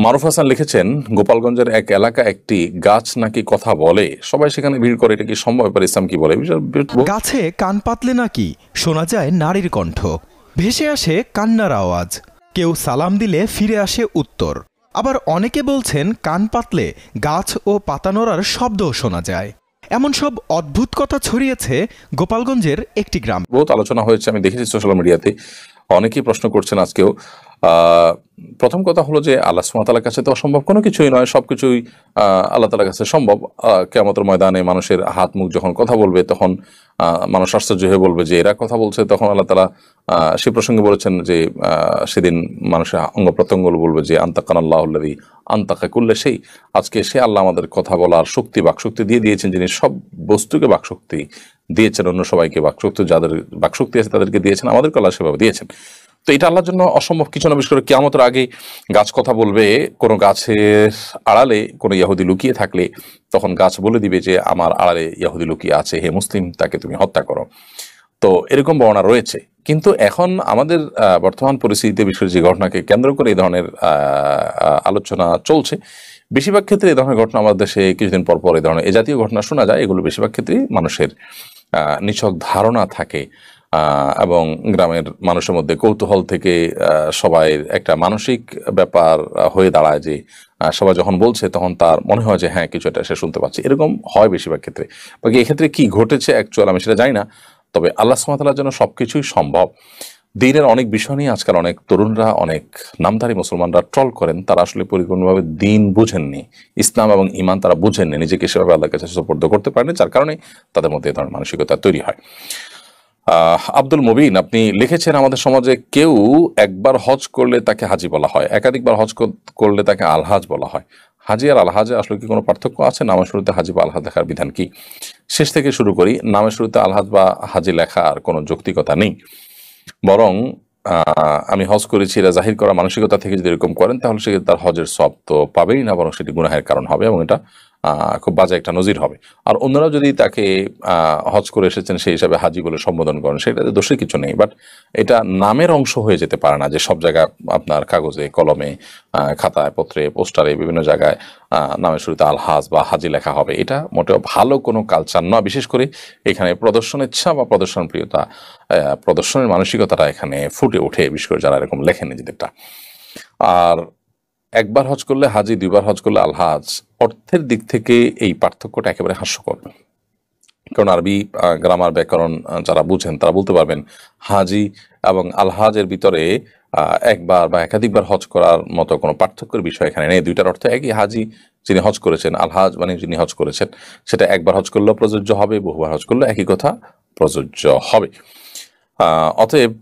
মারুফ হাসান লিখেছেন, গোপালগঞ্জের এক এলাকা একটি গাছ নাকি কথা বলে, সবাই সেখানে ভিড় করে, এটা কি সম্ভব? ব্যাপারে ইসলাম কি বলে? গাছে কান পাতলে নাকি শোনা যায় নারীর কণ্ঠ, ভেসে আসে কান্নার আওয়াজ, কেউ সালাম দিলে ফিরে আসে উত্তর। আবার অনেকে বলছেন কান পাতলে গাছ ও পাতা নড়ার শব্দও শোনা যায়। এমন সব অদ্ভুত কথা ছড়িয়েছে গোপালগঞ্জের একটি গ্রাম। বহুত আলোচনা হয়েছে, আমি দেখেছি সোশ্যাল মিডিয়াতে, অনেকেই প্রশ্ন করছেন আজকেও। প্রথম কথা হলো যে আল্লাহ সুবহানাহু ওয়া তাআলার কাছে তো অসম্ভব কোনো কিছুই নয়, সবকিছুই আল্লাহ তাআলার কাছে সম্ভব। কিয়ামতের ময়দানে মানুষের হাত মুখ যখন কথা বলবে, তখন মানুষ আশ্চর্য হয়ে বলবে যে এরা কথা বলছে। তখন আল্লাহ তাআলা সে প্রসঙ্গে বলেছেন যে সেদিন মানুষের অঙ্গ প্রত্যঙ্গ বলবে যে আনতাকানাল্লাহুল্লাযী আনতাকা কুল্লা শাই। আজকে সে আল্লাহ আমাদের কথা বলার শক্তি, বাকশক্তি দিয়ে দিয়েছেন, যিনি সব বস্তুকে বাকশক্তি দিয়েছেন, অন্য সবাইকে বাকশক্তি, যাদের বাকশক্তি আছে তাদেরকে দিয়েছেন, আমাদেরকে আল্লাহ সেভাবে দিয়েছেন। তো এটা আল্লাহর জন্য অসম্ভব কিছু না। বিশেষ করে কিয়ামতের আগে গাছ কথা বলবে। কোনো গাছের আড়ালে কোনো ইহুদি লুকিয়ে থাকলে তখন গাছ বলে দিবে যে আমার আড়ালে ইহুদি লুকিয়ে আছে, হে মুসলিম, তাকে তুমি হত্যা করো। তো এরকম বর্ণনা রয়েছে। কিন্তু এখন আমাদের বর্তমান পরিস্থিতিতে বিশেষ যে ঘটনাকে কেন্দ্র করে এই ধরনের আলোচনা চলছে, বেশিরভাগ ক্ষেত্রে এই ধরনের ঘটনা আমাদের দেশে কিছুদিন পর পর এই ধরনের এ জাতীয় ঘটনা শোনা যায়। এগুলো বেশিরভাগ ক্ষেত্রেই মানুষের নিছক ধারণা থাকে, এবং গ্রামের মানুষের মধ্যে কৌতূহল থেকে সবাই একটা মানসিক ব্যাপার হয়ে দাঁড়ায় যে সবাই যখন বলছে তখন তার মনে হয় যে হ্যাঁ কিছু একটা সে শুনতে পাচ্ছে। এরকম হয় বেশিরভাগ ক্ষেত্রে। বাকি এক্ষেত্রে কি ঘটেছে অ্যাকচুয়াল আমি সেটা জানি না। তবে আল্লাহ সুবহানাহু ওয়া তাআলার জন্য সবকিছুই সম্ভব। দ্বীনের অনেক বিষয় নিয়ে আজকাল অনেক তরুণরা, অনেক নামধারী মুসলমানরা ট্রল করেন। তারা আসলে পরিপূর্ণভাবে দ্বীন বুঝেননি, ইসলাম এবং ঈমান তারা বুঝেননি, নিজেকে সেভাবে আল্লাহর কাছে সুপর্দ করতে পারেনি, যার কারণে তাদের মধ্যে এই ধরনের মানসিকতা তৈরি হয়। আব্দুল মুবিন আপনি লিখেছেন, আমাদের সমাজে কেউ একবার হজ করলে তাকে হাজি বলা হয়, একাধিকবার হজ করলে তাকে আলহাজ বলা হয়। হাজি আর আলহাজে আসলে কি কোনো পার্থক্য আছে? নামের শুরুতে হাজি বা আলহাজ লেখার বিধান কি? শেষ থেকে শুরু করি। নামের শুরুতে আলহাজ বা হাজি লেখার কোনো যৌক্তিকতা নেই, বরং আমি হজ করেছি এরা জাহির করা মানসিকতা থেকে যদি এরকম করেন তাহলে সে তার হজের সব তো পাবেই না, বরং সেটি গুনাহের কারণ হবে, এবং এটা খুব বাজে একটা নজির হবে। আর অন্যরাও যদি তাকে হজ করে এসেছেন সেই হিসাবে হাজি বলে সম্বোধন করেন, সেটাতে দোষের কিছু নেই। বাট এটা নামের অংশ হয়ে যেতে পারে না যে সব জায়গায় আপনার কাগজে কলমে খাতায় পত্রে পোস্টারে বিভিন্ন জায়গায় নামের শুরুতে আলহাজ বা হাজি লেখা হবে। এটা মোটেও ভালো কোনো কালচার নয়। বিশেষ করে এখানে প্রদর্শন ইচ্ছা বা প্রদর্শন প্রিয়তা, প্রদর্শনের মানসিকতাটা এখানে ফুটে ওঠে, বিশেষ করে যারা এরকম লেখেন নিজেদেরটা। আর একবার হজ করলে হাজি, দুইবার হজ করলে আলহাজ, অর্থের দিক থেকে এই পার্থক্যটা একেবারে হাস্যকর। কারণ আরবি গ্রামার ব্যাকরণ যারা বুঝেন তারা বলতে পারবেন হাজি এবং আলহাজের ভিতরে একবার বা একাধিকবার হজ করার মতো কোনো পার্থক্যের বিষয় এখানে নেই। দুইটার অর্থ একই। হাজি যিনি হজ করেছেন, আলহাজ মানে যিনি হজ করেছেন। সেটা একবার হজ করলেও প্রযোজ্য হবে, বহুবার হজ করলেও একই কথা প্রযোজ্য হবে। অতএব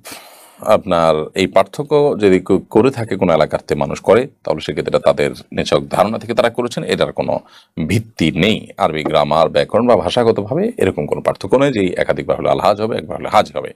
আপনার এই পার্থক্য যদি করে থাকে কোনো এলাকাতে মানুষ করে, তাহলে সেক্ষেত্রে তাদের নিছক ধারণা থেকে তারা করেছেন, এটার কোনো ভিত্তি নেই। আরবি গ্রামার ব্যাকরণ বা ভাষাগতভাবে এরকম কোনো পার্থক্য নেই যে একাধিকবার হলে আলহাজ হবে, একবার হলে হাজ হবে।